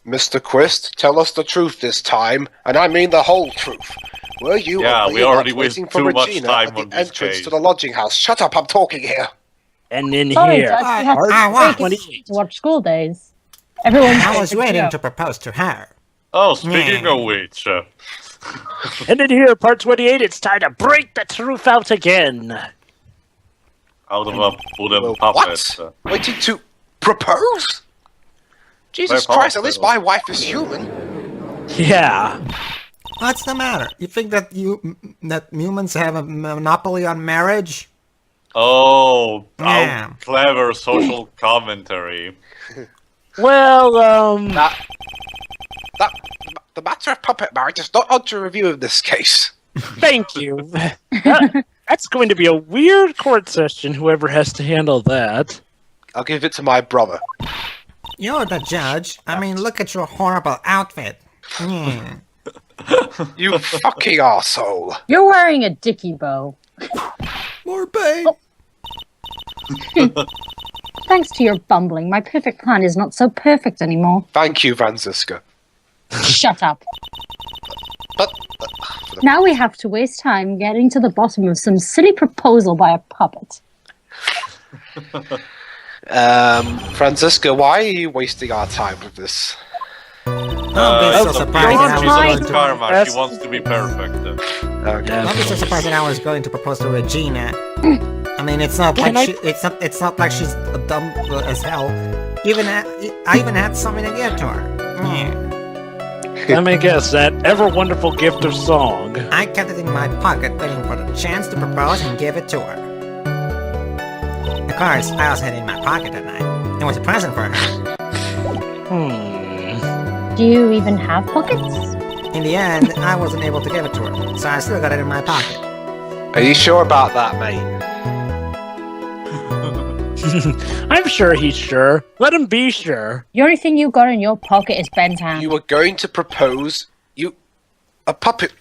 Mr. Quist, tell us the truth this time, and I mean the whole truth. Were you we already waiting wasted for too much Regina time at the on this entrance case. to the lodging house? Shut up, I'm talking here. And in Sorry, here, Judge, we had to break to watch School Days. Everyone's I was waiting to propose to her. Oh, speaking of which... and in here, part 28, it's time to break the truth out again. Out of a wooden puppet. Waiting to propose? Jesus Christ, at least my wife is human. Yeah. What's the matter? You think that humans have a monopoly on marriage? Oh, how clever social commentary. Well, The matter of puppet marriage is not under review in this case. Thank you. That's going to be a weird court session, whoever has to handle that. I'll give it to my brother. You're the judge. I mean, look at your horrible outfit. You fucking arsehole. You're wearing a dicky bow. More pain. Oh. Thanks to your bumbling, my perfect plan is not so perfect anymore. Thank you, Franziska. Shut up. But now we have to waste time getting to the bottom of some silly proposal by a puppet. Franziska, why are you wasting our time with this? Don't be so surprised. Karma. She wants to be perfect. Okay. Don't be so surprised that I was going to propose to Regina. I mean, it's not like it's not like she's dumb as hell. I even had something to give to her. Let me guess, that ever-wonderful gift of song. I kept it in my pocket, waiting for the chance to propose and give it to her. Of course, I also had it in my pocket that night. It was a present for her. Do you even have pockets? In the end, I wasn't able to give it to her, so I still got it in my pocket. Are you sure about that, mate? I'm sure he's sure. Let him be sure. The only thing you got in your pocket is Ben's hand. You were going to propose... a puppet...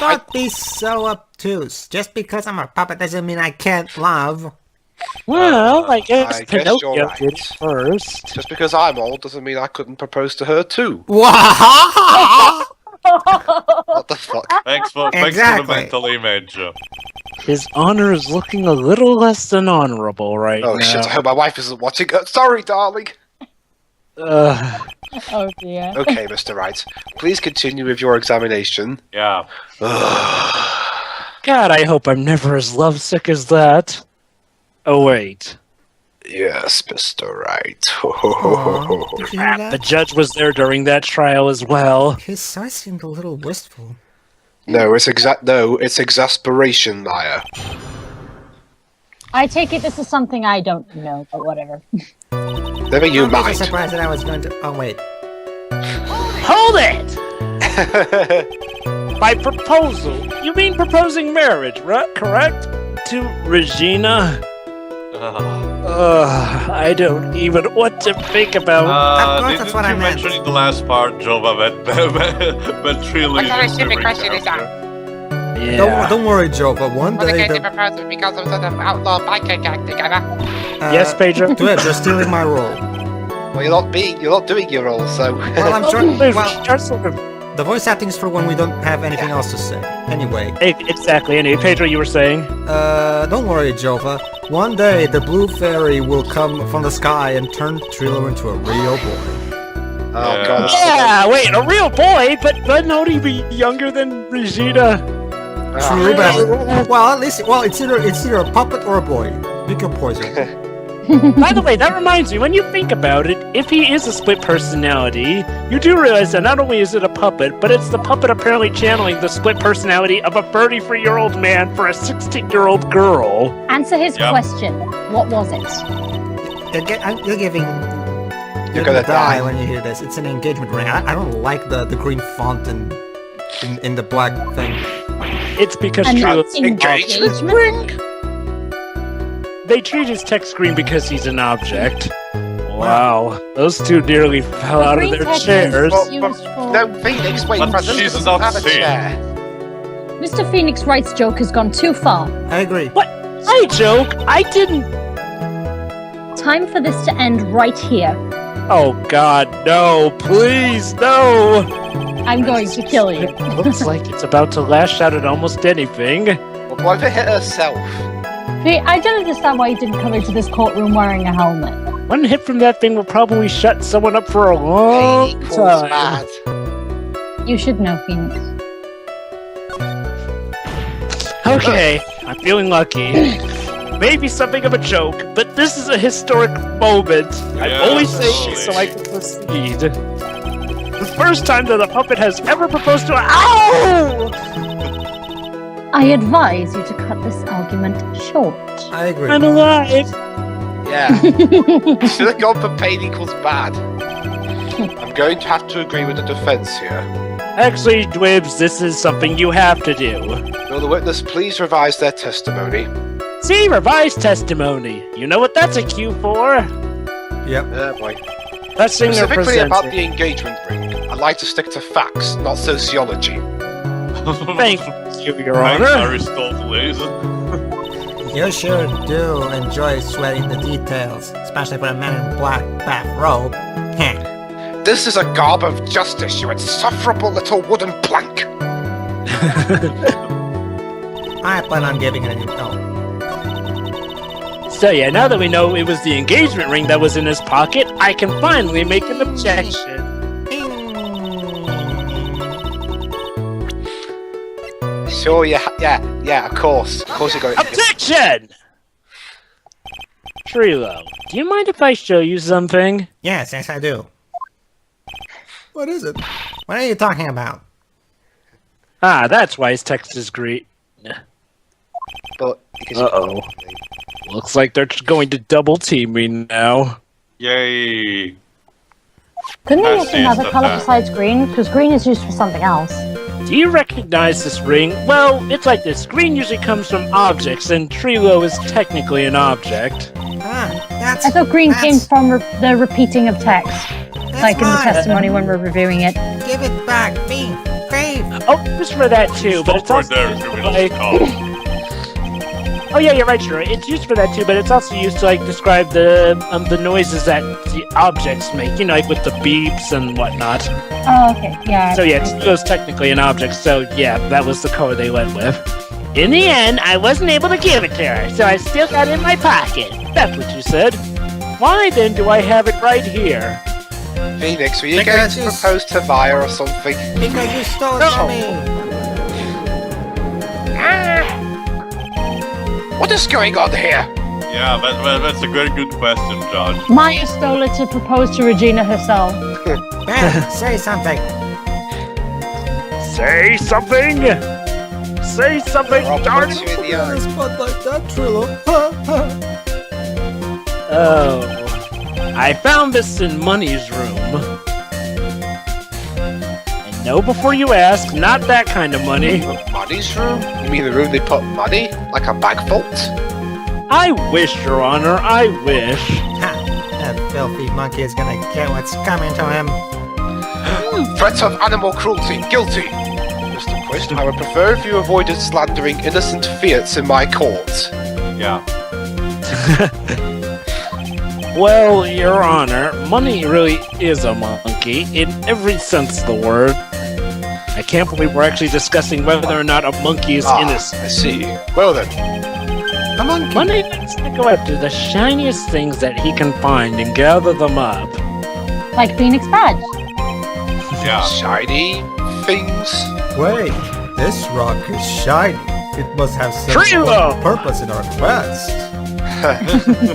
Don't be so obtuse. Just because I'm a puppet doesn't mean I can't love. Well, I guess Pinocchio you're right. did first. Just because I'm old doesn't mean I couldn't propose to her too. What? What the fuck? Thanks for the mental image. His honor is looking a little less than honorable right now. Oh shit, I hope my wife isn't watching. Sorry, darling. Oh dear. Okay, Mr. Wright. Please continue with your examination. Yeah. God, I hope I'm never as lovesick as that. Oh, wait. Yes, Mr. Wright. Did you hear that? The judge was there during that trial as well. His eyes seemed a little wistful. No, it's exasperation, Maya. I take it this is something I don't know, but whatever. Never you I'm mind. surprised that I was going to... Oh, wait. Hold it! By proposal, you mean proposing marriage, right? Correct? To Regina? I don't even know what to think about. Of course, that's Didn't what I you meant. mention in the last part, Jovah, that Trillo What kind of stupid question is that? Yeah. Don't worry, Jovah. One Was day... it going to propose because of some outlaw biker gang together? Yes, Pedro? Twitch, you're stealing my role. Well, you're not doing your role, so... Well, I'm trying... Well, the voice acting's for when we don't have anything else to say. Anyway. Exactly. Anyway, Pedro, you were saying? Don't worry, Jovah. One day, the blue fairy will come from the sky and turn Trillo into a real boy. Oh, God. Yeah, wait, a real boy? But not even younger than Regina? True, but... Well, at least... Well, it's either a puppet or a boy. Pick your poison. By the way, that reminds me, when you think about it, if he is a split personality, you do realize that not only is it a puppet, but it's the puppet apparently channeling the split personality of a 33-year-old man for a 16-year-old girl. Answer his question. What was it? You're gonna die when you hear this. It's an engagement ring. I don't like the green font in the black thing. It's because Trillo's engagement ring? They treat his text screen because he's an object. Wow. Those two nearly fell out of their chairs. No, Phoenix, wait, she's not have a chair. Mr. Phoenix Wright's joke has gone too far. I agree. What? I joke? I didn't... Time for this to end right here. Oh God, no! Please, no! I'm going to kill you. Looks like it's about to lash out at almost anything. Well, why did it hit herself? See, I don't understand why you didn't come into this courtroom wearing a helmet. One hit from that thing will probably shut someone up for a long Pain equals time. mad. You should know, Phoenix. Okay, I'm feeling lucky. Maybe something of a joke, but this is a historic moment. I'm only saying it so I can proceed. The first time that a puppet has ever proposed to a— Ow! I advise you to cut this argument short. I agree. I'm alive! Yeah. Should have gone for pain equals bad. I'm going to have to agree with the defense here. Actually, Dwibs, this is something you have to do. Will the witness please revise their testimony? See, revised testimony. You know what that's a cue for? Yep. Boy. Pressing or Specifically about the presenting. engagement ring, I'd like to stick to facts, not sociology. Thank you, Your Thanks, Honor. Aristophanes. You sure do enjoy sweating the details, especially for a man in black bathrobe. Heh. This is a garb of justice, you insufferable little wooden plank! I plan on giving it a new tone. So yeah, now that we know it was the engagement ring that was in his pocket, I can finally make an objection. Sure, yeah, of course. Of course you got it. Objection! Trillo, do you mind if I show you something? Yes, I do. What is it? What are you talking about? Ah, that's why his text is great. But, Uh-oh. Looks like they're going to double team me now. Yay. Couldn't you I've use seen another stuff color that- besides green? Because green is used for something else. Do you recognize this ring? Well, it's like this. Green usually comes from objects, and Trillo is technically an object. Ah, that's... I thought green came that's- from the repeating of text. that's Like in the mine. testimony when we're reviewing it. Give it back, me. Crave. Oh, just for that too, but it's Stop also right there, used for, criminal like— cop. Oh yeah, you're right, sure. It's used for that too, but it's also used to like describe the noises that the objects make. You know, like with the beeps and whatnot. Oh, okay. Yeah. So yeah, Trillo's technically an object. So yeah, that was the color they went with. In the end, I wasn't able to give it to her, so I still got it in my pocket. That's what you said. Why then do I have it right here? Phoenix, were you going Because to you- propose to Via or something? Because you stole No. it from me. What is going on here? Yeah, that's a very good question, Judge. Maya stole it to propose to Regina herself. Ben, say something. Say something! Say something, I'll darn punch it! you in the eye. spot like that, Trillo. Oh, I found this in Money's room. And know before you ask, not that kind of money. Money's room? You mean the room they put money? Like a bag vault? I wish, Your Honor, I wish. Ha! That filthy monkey is gonna get what's coming to him. Threat of animal cruelty, guilty! Mr. Quist, I would prefer if you avoided slandering innocent fiats in my court. Yeah. Well, Your Honor, Money really is a monkey in every sense of the word. I can't believe we're actually discussing whether or not a monkey is innocent. I see. Well then. A monkey. Money likes to go after the shiniest things that he can find and gather them up. Like Phoenix Badge. Yeah. Shiny things. Wait, this rock is shiny. It must have some Trillo! purpose in our quest.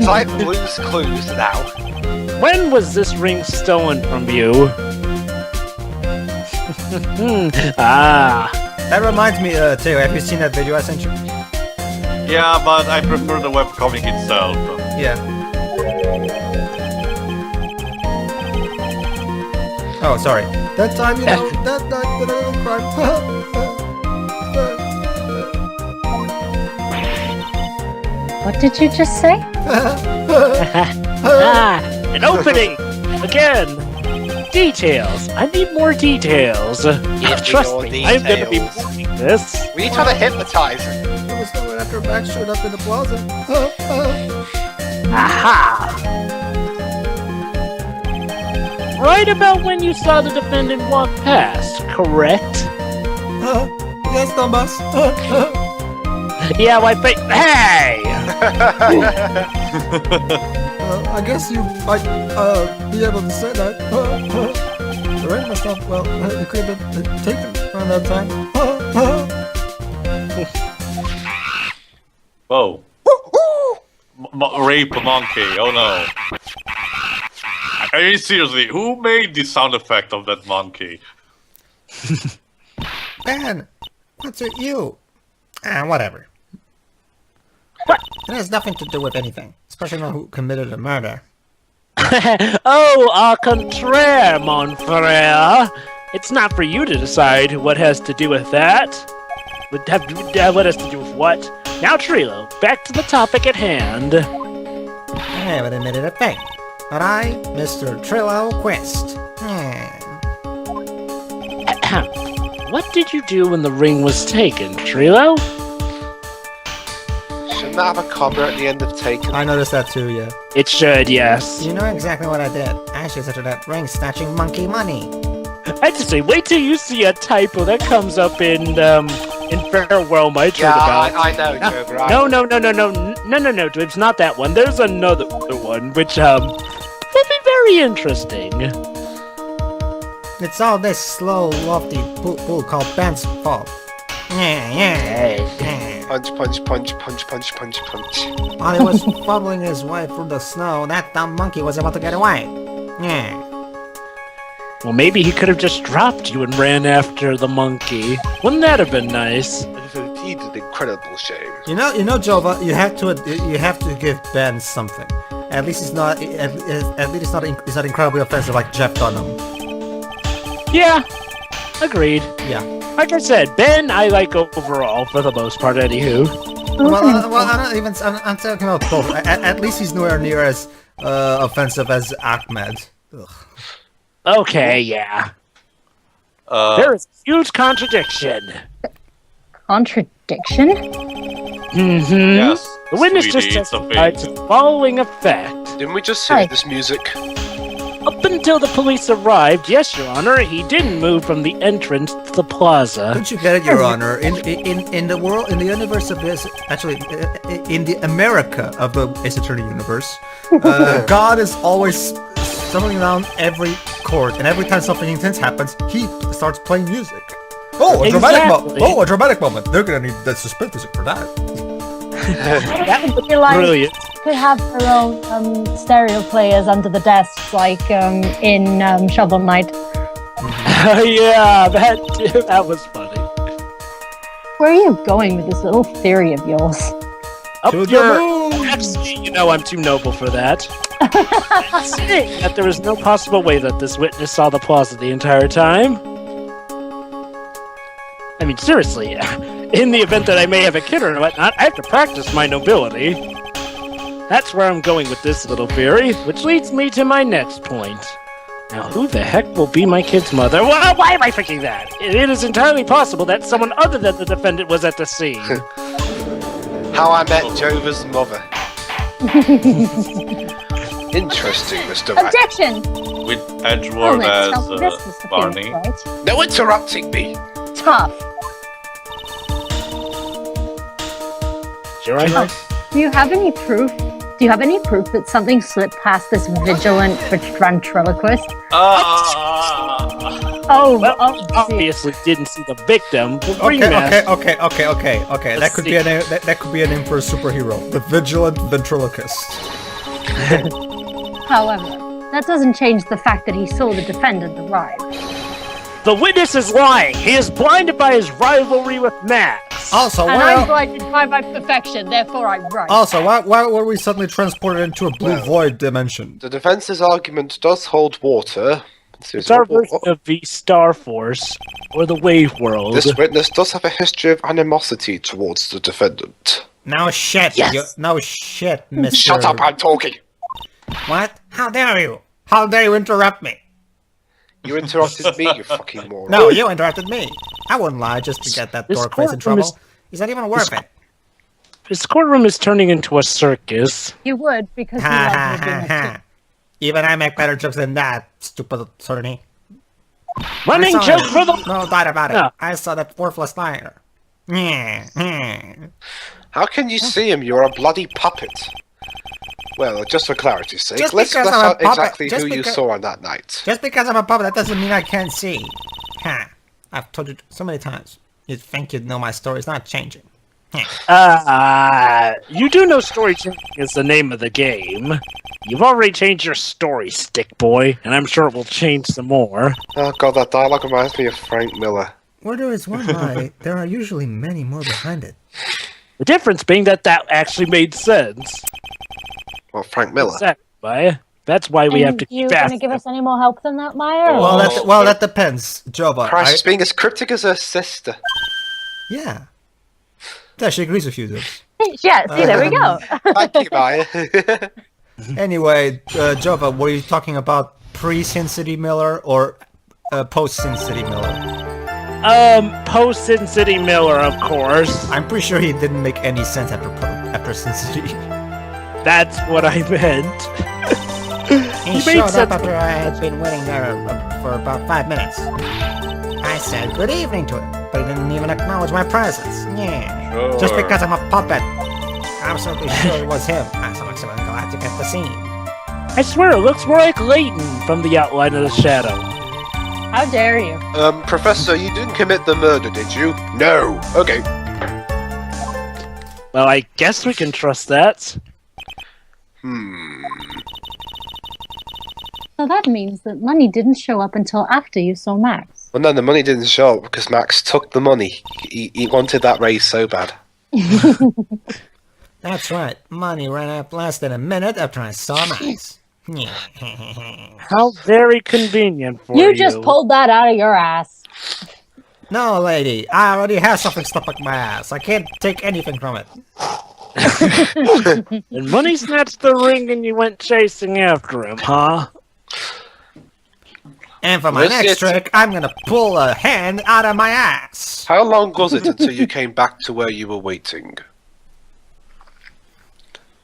Type Blue's Clues now. When was this ring stolen from you? That reminds me, too. Have you seen that video I sent you? Yeah, but I prefer the webcomic itself. Yeah. Oh, sorry. That time, you know, that night, that other crime. What did you just say? An opening! Again! Details! I need more details! Trust more me, I'm gonna be details. moving this. We need to hypnotize him. It was someone after a back showed up in the plaza. Aha! right about when you saw the defendant walk past, correct? Yes, Thomas. Yeah, hey! I guess you might be able to say that. Right, myself. Well, you could have taken around that time. Whoa. Rape a monkey, oh no. I mean, seriously, who made the sound effect of that monkey? Ben, what's with you? Whatever. It has nothing to do with anything, especially not who committed a murder. Oh, au contraire, mon frère. It's not for you to decide what has to do with that. What has to do with what? Now, Trillo, back to the topic at hand. I haven't admitted a thing, but I, Mr. Trillo Quist. What did you do when the ring was taken, Trillo? Shouldn't that have a comma at the end of taken? I noticed that too, yeah. It should, yes. You know exactly what I did. I actually said to that ring snatching monkey money. I'd just say, wait till you see a typo that comes up in Farewell, my turn about. I know, Jovah. No, it's not that one. There's another one, which, will be very interesting. It's all this slow, lofty bull called Ben's fault. Punch, punch, punch, punch, punch, punch, punch. While he was following his way through the snow, that dumb monkey was about to get away. Well, maybe he could have just dropped you and ran after the monkey. Wouldn't that have been nice? It is indeed an incredible shame. You know, Jovah, you have to give Ben something. At least it's not incredibly offensive like Jeff Dunham. Yeah, agreed. Yeah. Like I said, Ben I like overall for the most part, anywho. I'm talking about both. At least he's nowhere near as offensive as Ahmed. Ugh. Okay, yeah. There is a huge contradiction. Contradiction? Mm-hmm. Yes. The witness sweetie, just it's a testified to fake. the following effect. Didn't we just hear this music? Up until the police arrived, yes, Your Honor, he didn't move from the entrance to the plaza. Don't you get it, Your Honor? In the world, in the universe of this, actually, in the America of the Ace Attorney universe, God is always summoning down every court, and every time something intense happens, he starts playing music. Oh, a dramatic moment. They're gonna need the suspense music for that. That would be like Brilliant. could have their own stereo players under the desks, like in Shovel Knight. Yeah, that was funny. Where are you going with this little theory of yours? Up To the your... moon! Actually, you know I'm too noble for that. Saying that there was no possible way that this witness saw the plaza the entire time. I mean, seriously, in the event that I may have a kid or whatnot, I have to practice my nobility. That's where I'm going with this little theory, which leads me to my next point. Now, who the heck will be my kid's mother? Well, why am I thinking that? It is entirely possible that someone other than the defendant was at the scene. How I Met Jovah's mother. Interesting, Mr. Wright. Objection! With Edgeworth let's as help this, Mr. Barney. Phoenix, right? No interrupting me. Tough. Sure, I know. Do you have any proof? Do you have any proof that something slipped past this vigilant ventriloquist? Oh, Well, oh, obviously didn't see the victim. The Okay. ringmaster- That Let's could see. be that could be a name for a superhero, the vigilant ventriloquist. However, that doesn't change the fact that he saw the defendant arrive. The witness is lying. He is blinded by his rivalry with Max. Also, And I'm blinded by my perfection, therefore I'm right. why were we suddenly transported into a blue void dimension? The defense's argument does hold water. It's our version of the Star Force, or the Wave World. This witness does have a history of animosity towards the defendant. No shit. Yes. No shit, Mr. Shut up, I'm talking. What? How dare you? How dare you interrupt me? You interrupted me, you fucking moron. No, you interrupted me. I wouldn't lie just to get that This dork face in courtroom trouble. He's not even worth it. This courtroom is turning into a circus. You would, because you Ha love ha me ha doing it ha. Even I make better jokes than that, stupid attorney. Running I saw joke it. for the... No doubt about it. No. I saw that worthless liar. How can you see him? You're a bloody puppet. Well, just for clarity's sake, Just let's because flesh I'm a out puppet- exactly just who you because- saw on that night. Just because I'm a puppet, that doesn't mean I can't see. Huh. I've told you so many times. You think you'd know my story. It's not changing. You do know story changing is the name of the game. You've already changed your story, stick boy, and I'm sure it will change some more. Oh god, that dialogue reminds me of Frank Miller. Where there is one lie, there are usually many more behind it. The difference being that actually made sense. Well, Frank Miller. Exactly. That's why we have to you keep going to asking. give us any more help than that, Meyer? Well, that depends, Jovah. Christ, she's being as cryptic as her sister. Yeah. Yeah, she agrees with you, though. Yeah, see, there we go. Thank you, Maya. Anyway, Jovah, were you talking about pre-Sin City Miller or post-Sin City Miller? Post Sin City Miller, of course. I'm pretty sure he didn't make any sense after Sin City. That's what I meant. He made showed sense. up after I had been waiting there for about 5 minutes. I said good evening to him, but he didn't even acknowledge my presence. Yeah. Sure. Just because I'm a puppet. I'm absolutely sure it was him. I'm so glad to get the scene. I swear, it looks more like Leighton from the outline of the shadow. How dare you? Professor, you didn't commit the murder, did you? No. Okay. Well, I guess we can trust that. So that means that money didn't show up until after you saw Max. Well, no, the money didn't show up because Max took the money. He wanted that raise so bad. That's right. Money ran out less than a minute after I saw Max. How very convenient for you. You just pulled that out of your ass. No, lady. I already have something stuck up my ass. I can't take anything from it. And money snatched the ring and you went chasing after him, huh? And for my This next is- trick, I'm gonna pull a hand out of my ass. How long was it until you came back to where you were waiting?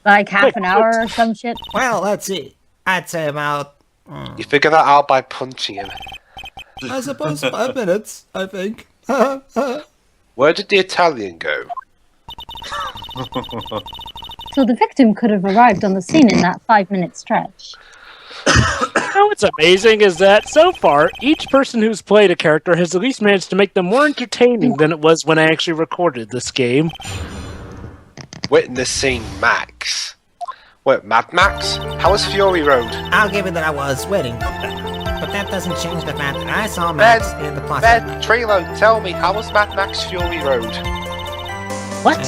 Like half an hour or some shit. Well, let's see. I'd say about, You figure that out by punching him. I suppose 5 minutes, I think. Where did the Italian go? So the victim could have arrived on the scene in that 5-minute stretch. What's amazing is that, so far, each person who's played a character has at least managed to make them more entertaining than it was when I actually recorded this game. Witnessing Max. Wait, Mad Max? How was Fury Road? I'll give it that I was waiting for that. But that doesn't change the fact that I saw Max in the process. Ben, Trillo, tell me, how was Mad Max Fury Road? What?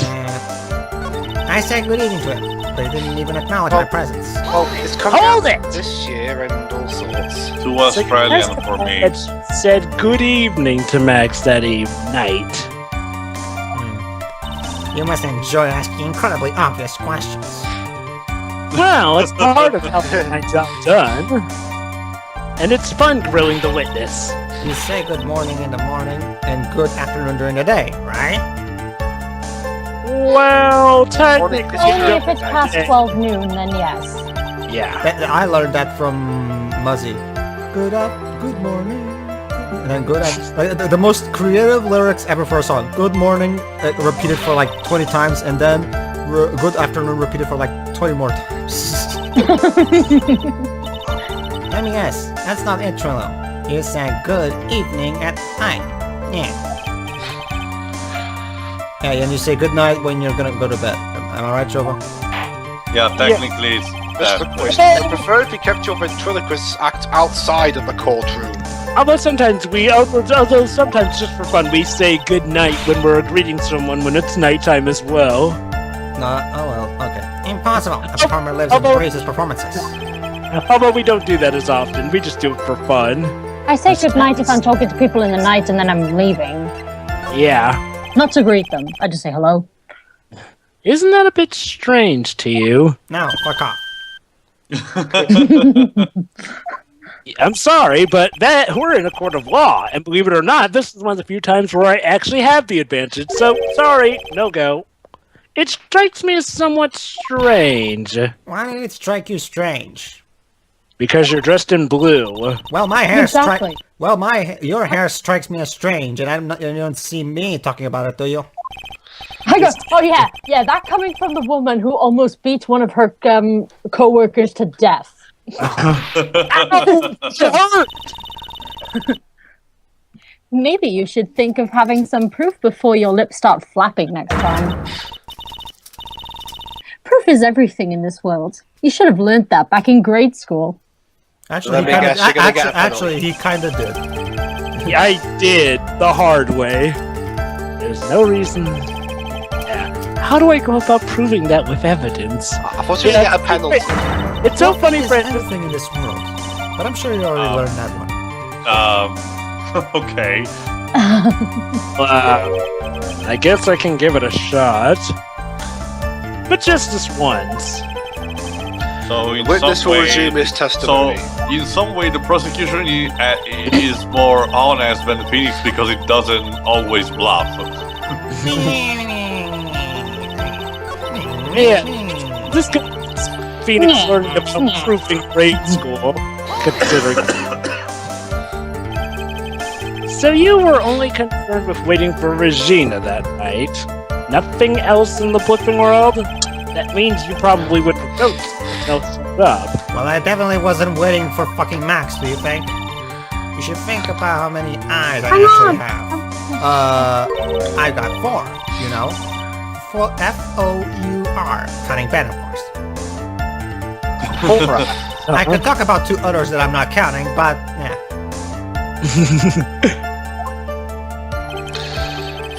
I said good evening to him, but he didn't even acknowledge my presence. Well, it's coming Hold out it! this year and all sorts. Too Australian for me. It said good evening to Max that night. You must enjoy asking incredibly obvious questions. Well, it's part of helping my job done. And it's fun grilling the witness. You say good morning in the morning and good afternoon during the day, right? Well, technically... Only if it's past 12 noon, then yes. Yeah. I learned that from Muzzy. Good morning. And then the most creative lyrics ever for a song. Good morning, repeated for like 20 times, and then good afternoon repeated for like 20 more times. Let me guess, that's not it, Trillo. You said good evening at night. Yeah. Yeah, and you say good night when you're gonna go to bed. Am I right, Jovah? Yeah, technically it's Mr. that. Quist, I prefer if you kept your ventriloquist act outside of the courtroom. Although sometimes sometimes just for fun, we say good night when we're greeting someone when it's nighttime as well. No, oh well, okay. Impossible. A performer lives and breathes his performances. Although we don't do that as often, we just do it for fun. I say good night if I'm talking to people in the night and then I'm leaving. Yeah. Not to greet them. I just say hello. Isn't that a bit strange to you? Now, fuck off. I'm sorry, but we're in a court of law, and believe it or not, this is one of the few times where I actually have the advantage, so sorry, no go. It strikes me as somewhat strange. Why did it strike you strange? Because you're dressed in blue. Well, my hair Exactly. your hair strikes me as strange, and you don't see me talking about it, do you? I go, oh yeah, that coming from the woman who almost beat one of her co-workers to death. Maybe you should think of having some proof before your lips start flapping next time. Proof is everything in this world. You should have learned that back in grade school. Actually, Let me guess, you're gonna get a penalty. actually, he kind of did. Yeah, I did the hard way. There's no reason. Yeah. How do I go about proving that with evidence? I thought you were going to get a penalty. It's so funny, It's Francis. everything in this world, but I'm sure you already learned that one. Okay. I guess I can give it a shot. But just this once. So in Witness some will way, resume his testimony. So in some way, the prosecution is more honest than Phoenix because it doesn't always bluff. Yeah. This Phoenix learning about proof in grade school, considering. So you were only concerned with waiting for Regina that night? Nothing else in the flipping world? That means you probably would have noticed up. Well, I definitely wasn't waiting for fucking Max, do you think? You should think about how many eyes I actually have. I got 4, you know? F-O-U-R, counting Ben, of course. I could talk about 2 others that I'm not counting, but, yeah.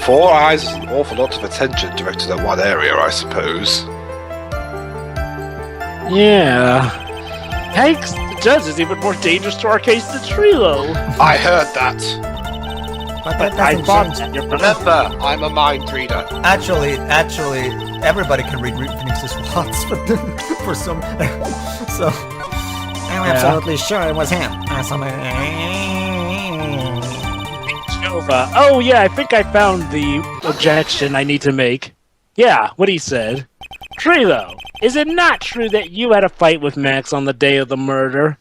4 eyes is an awful lot of attention directed at one area, I suppose. Yeah. Yikes, the judge is even more dangerous to our case than Trillo. I heard that. But that I doesn't thought change. that you're Remember, I'm a mind reader. Actually, everybody can read Phoenix's thoughts for some. So, I'm absolutely sure it was him. Jovah. Oh yeah, I think I found the objection I need to make. Yeah, what he said. Trillo, is it not true that you had a fight with Max on the day of the murder?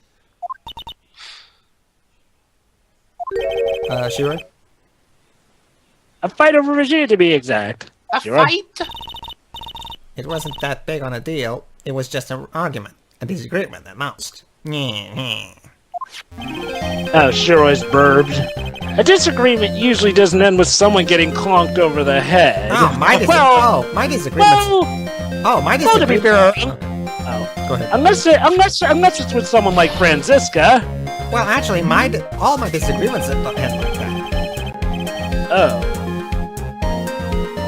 Shira? A fight over Regina, to be exact. A You're right. fight? It wasn't that big on a deal. It was just an argument, a disagreement at most. Oh, sure was burbed. A disagreement usually doesn't end with someone getting clonked over the head. Oh, my disagreement. To be fair, Go ahead. unless it's with someone like Franziska. Well, actually, all my disagreements end like that. Oh.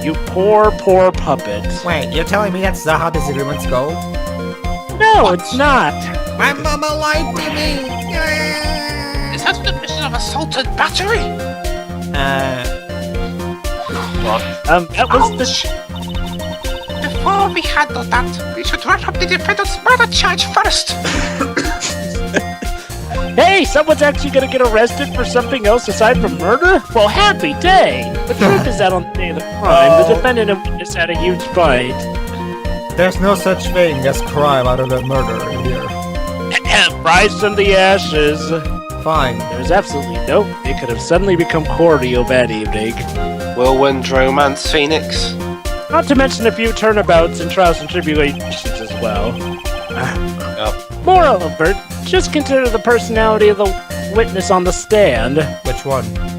You poor puppet. Wait, you're telling me that's how disagreements go? No, it's not. My mama lied to me! Is that the mission of assault and battery? That was the Before we handle that, we should wrap up the defendant's murder charge first. Hey, someone's actually gonna get arrested for something else aside from murder? Well, happy day! The truth is that on the day of the crime, the defendant and witness had a huge fight. There's no such thing as crime out of the murder in here. Rise from the ashes. Fine. There's absolutely no way they could have suddenly become cordial that evening. Whirlwind romance, Phoenix. Not to mention a few turnabouts and trials and tribulations as well. Moreover, just consider the personality of the witness on the stand. Which one? Sorry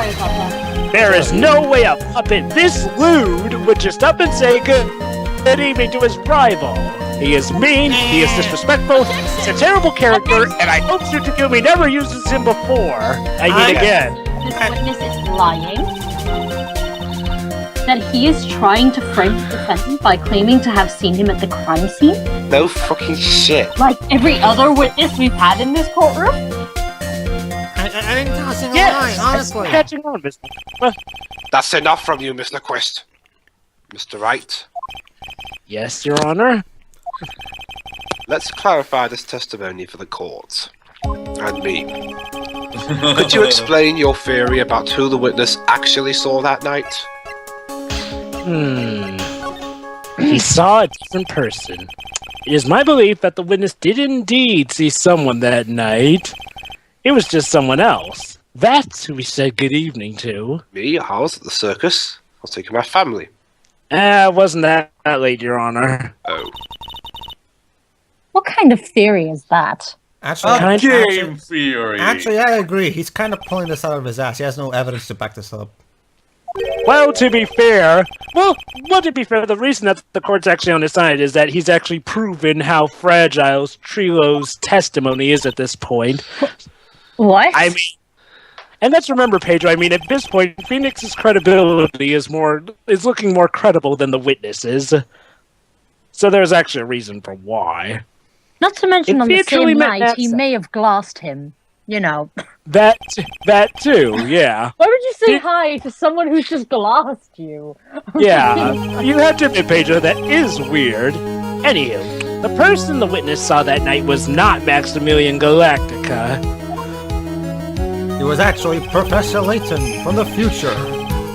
about that. There is no way a puppet this lewd would just up and say good evening to his rival. He is mean, he is disrespectful, he's a terrible character, and I hope Tsukumi never uses him before. Again. This witness is lying. That he is trying to frame the defendant by claiming to have seen him at the crime scene? No fucking shit. Like every other witness we've had in this courtroom? I didn't tell us in Yes, line, honestly. catching on, Mr. That's enough from you, Mr. Quest. Mr. Wright, Yes, Your Honor. let's clarify this testimony for the court. And me. Could you explain your theory about who the witness actually saw that night? He saw a different person. It is my belief that the witness did indeed see someone that night. It was just someone else. That's who we said good evening to. Me, I was at the circus. I was taking my family. Wasn't that late, Your Honor. Oh. What kind of theory is that? Game theory. Actually, I agree. He's kind of pulling this out of his ass. He has no evidence to back this up. Well, to be fair, the reason that the court's actually on his side is that he's actually proven how fragile Trillo's testimony is at this point. What? I mean, and let's remember, Pedro, I mean, at this point, Phoenix's credibility is looking more credible than the witnesses. So there's actually a reason for why. Not to mention If on he the had truly same met night, he Natsa. may have glassed him. You know. That too, yeah. Why would you say hi to someone who's just glassed you? Yeah, you have to admit, Pedro, that is weird. Anywho, the person the witness saw that night was not Maximilian Galactica. It was actually Professor Layton from the future.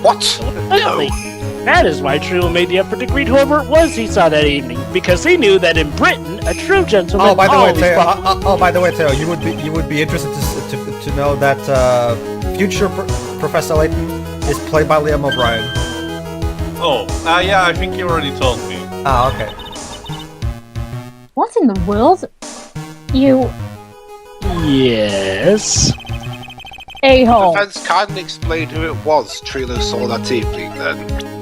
What? Really? That is why Trillo made the effort to greet whoever it was he saw that evening, because he knew that in Britain, a true gentleman Oh, by the way, always Theo, you would be interested to know that future Professor Layton is played by Liam O'Brien. Oh, yeah, I think you already told me. Ah, okay. What in the world? You Yes. a-hole. Defense kindly explain who it was Trillo saw that evening then.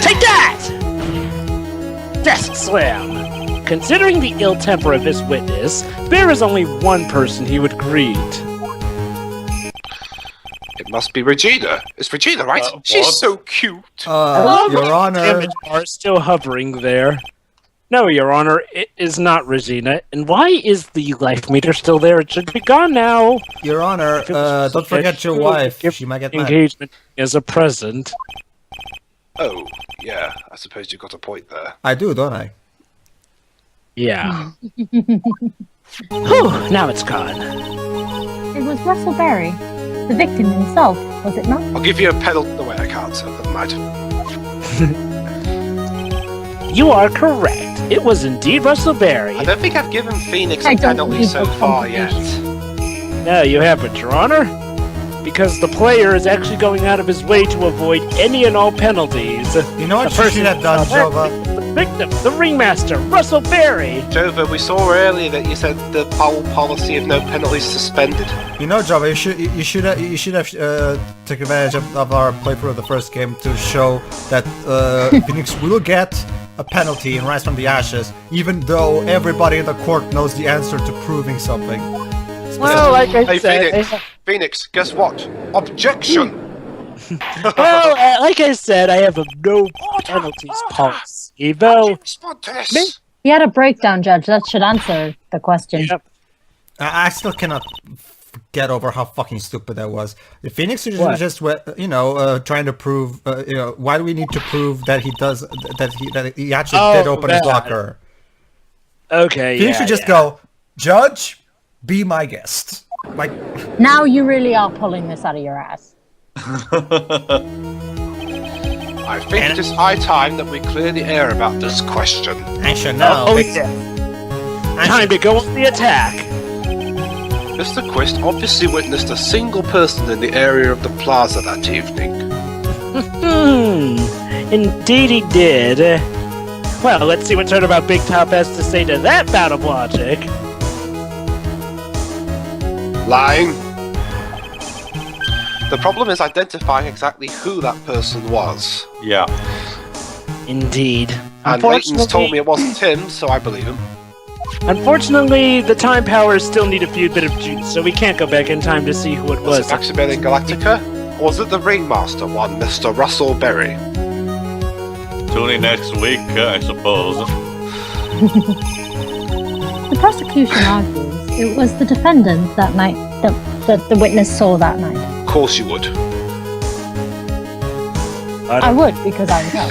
Take that! Desk slam! Considering the ill temper of this witness, there is only one person he would greet. It must be Regina. It's Regina, right? What? She's so cute. Your Honor. Image are still hovering there. No, Your Honor, it is not Regina. And why is the life meter still there? It should be gone now. Your Honor, don't forget your wife. She might get mad. Engagement as a present. Oh, yeah. I suppose you got a point there. I do, don't I? Yeah. Whew, now it's gone. It was Russell Berry, the victim himself, was it not? I'll give you a pedal. No, wait, I can't, so never mind. You are correct. It was indeed Russell Berry. I don't think I've given Phoenix I a don't penalty believe so the far yet. combination. No, you haven't, Your Honor. Because the player is actually going out of his way to avoid any and all penalties. You know what The you should have done, Jovah? The victim, the ringmaster, Russell Berry. Jovah, we saw earlier that you said the policy of no penalties suspended. You know, Jovah, you should have took advantage of our playthrough of the first game to show that Phoenix will get a penalty in Rise from the Ashes, even though everybody in the court knows the answer to proving something. Well, like I Hey, said, Phoenix, guess what? Objection! like I said, I have a no penalties policy. Though, Respond to this! He had a breakdown, Judge. That should answer the question. yep. I still cannot get over how fucking stupid that was. The Phoenix was What? just, trying to prove, why do we need to prove that he does, that he actually did open his that. locker? Okay, Phoenix yeah, should just yeah. go, Judge, be my guest. Like, Now you really are pulling this out of your ass. I think it is high time that we clear the air about this question. I should know. Oh, yeah. Time to go on the attack. Mr. Quist obviously witnessed a single person in the area of the plaza that evening. Indeed he did. Well, let's see what Turnabout Big Top has to say to that bout of logic. Lying. The problem is identifying exactly who that person was. Yeah. Indeed. And Layton's told me it wasn't him, so I believe him. Unfortunately, the time powers still need a few bit of juice, so we can't go back in time to see who it Was was. it Maximilian Galactica? Or was it the Ringmaster one, Mr. Russell Berry? Tune in next week, I suppose. The prosecution argues it was the defendant that night that the witness saw that night. Of course you would. I would, because I would know.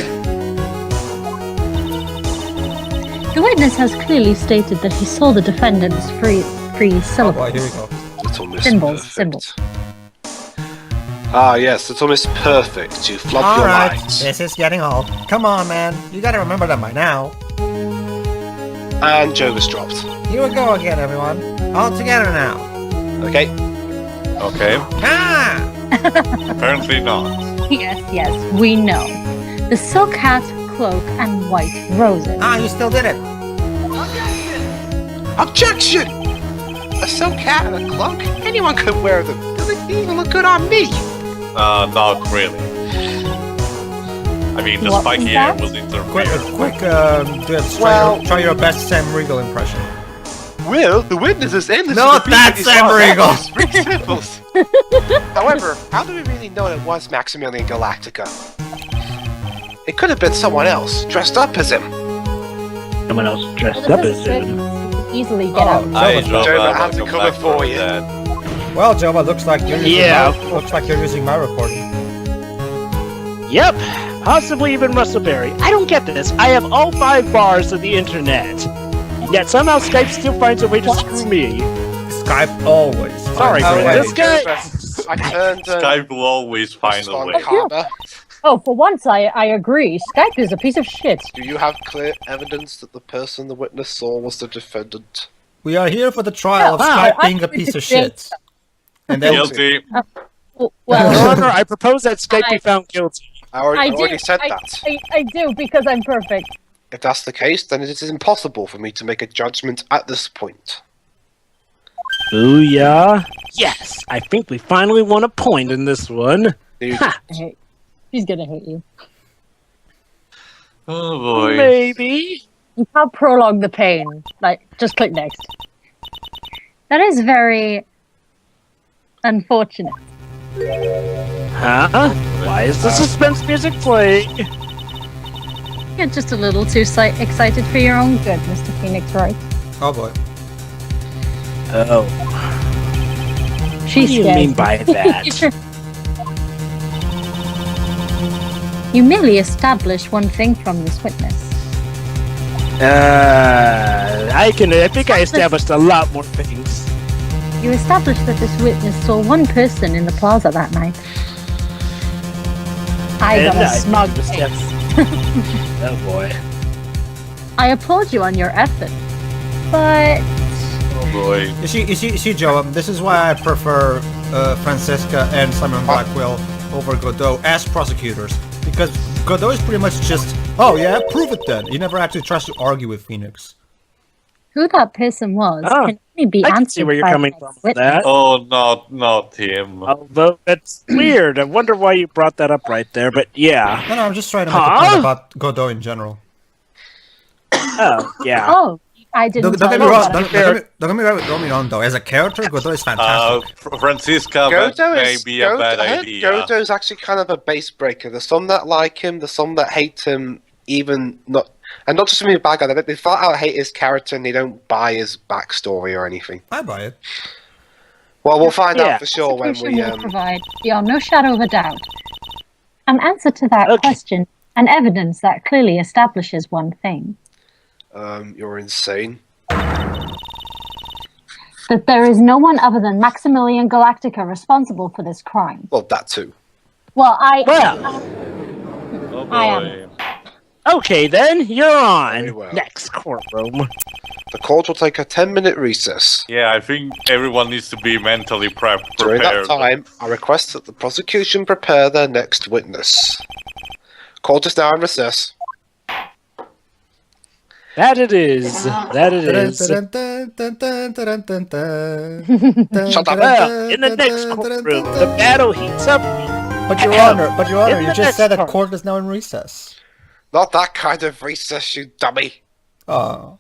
The witness has clearly stated that he saw the defendant's free Oh syllables. boy, here we go. Little Miss Symbols, Perfect. symbols. Ah, yes, it's almost perfect to flop All your right, lines. this is getting old. Come on, man. You gotta remember them by now. And Jovah's dropped. Here we go again, everyone. All together now. Okay. Okay. Ah! Apparently not. Yes, we know. The silk hat, cloak, and white roses. Ah, you still did it. Objection! A silk hat and a cloak? Anyone could wear them. They even look good on me. Not really. I mean, the What spiky was hair that? will Quick, interfere. try your best Sam Riegel impression. Well, the witness is endless. Not that Sam Riegel! However, how do we really know it was Maximilian Galactica? It could have been someone else, dressed up as him. Someone else dressed Well, up this as is him. good. Easily get Oh, out. Jovah had to cover for you. Well, Jovah, looks like you're using Yeah. my recording. Yep, possibly even Russellberry. I don't get this. I have all 5 bars of the internet. Yet somehow Skype still finds a way to screw me. Skype always. Sorry, finds a Brent. way. This guy... I turned Skype will always find a on way. karma. Oh, for once, I agree. Skype is a piece of shit. Do you have clear evidence that the person the witness saw was the defendant? We are here for the trial of Wow, Skype I being a piece of shit. And then Guilty. Well, Your Honor, I propose that Skype be found guilty. I already do. said I, that. I do because I'm perfect. If that's the case, then it is impossible for me to make a judgment at this point. Booyah. Yes, I think we finally won a point in this one. You- Ha, She's gonna hate you. Oh boy. maybe. You can't prolong the pain. Like, just click next. That is very unfortunate. Huh? Why is the suspense music playing? You're just a little too excited for your own good, Mr. Phoenix Wright. oh boy. Oh, She's what do you scared. mean by that? You merely establish one thing from this witness. I think I established a lot more things. You established that this witness saw one person in the plaza that night. I got And a smug established- face. Oh boy. I applaud you on your effort, but Oh boy. You see, Joe, this is why I prefer Francesca and Simon Blackwell over Godot as prosecutors. Because Godot is pretty much just, oh yeah, prove it then. He never actually tries to argue with Phoenix. who that person was Ah, can only be I can answered see where you're by coming the from with witness. that. Oh, not him. Although that's weird. I wonder why you brought that up right there, but yeah. No, I'm just trying to make a Huh? point about Godot in general. Oh, yeah. Oh, I didn't Don't get me know wrong, that. don't get me wrong though. As a character, Godot is fantastic. Francisca, that Godot may is be a bad I heard idea. Godot's actually kind of a base breaker. There's some that like him, there's some that hate him, even not, and not just from a bad guy. They flat out hate his character and they don't buy his backstory or anything. I buy it. Well, we'll find Yeah. out for sure when Prosecution we will provide, beyond no shadow of a doubt, an answer to that Okay. question and evidence that clearly establishes one thing. You're insane. That there is no one other than Maximilian Galactica responsible for this crime. Well, that too. Well, Well, Oh I boy. okay then, you're on. Very well. Next courtroom. The court will take a 10-minute recess. Yeah, I think everyone needs to be mentally prepared. During that time, I request that the prosecution prepare their next witness. Court is now in recess. That it is. That it is. Shut up. Well, in the next courtroom, the battle heats up. But Your Honor, In you the just said next that court is now in recess. Not that kind of recess, you dummy. Oh.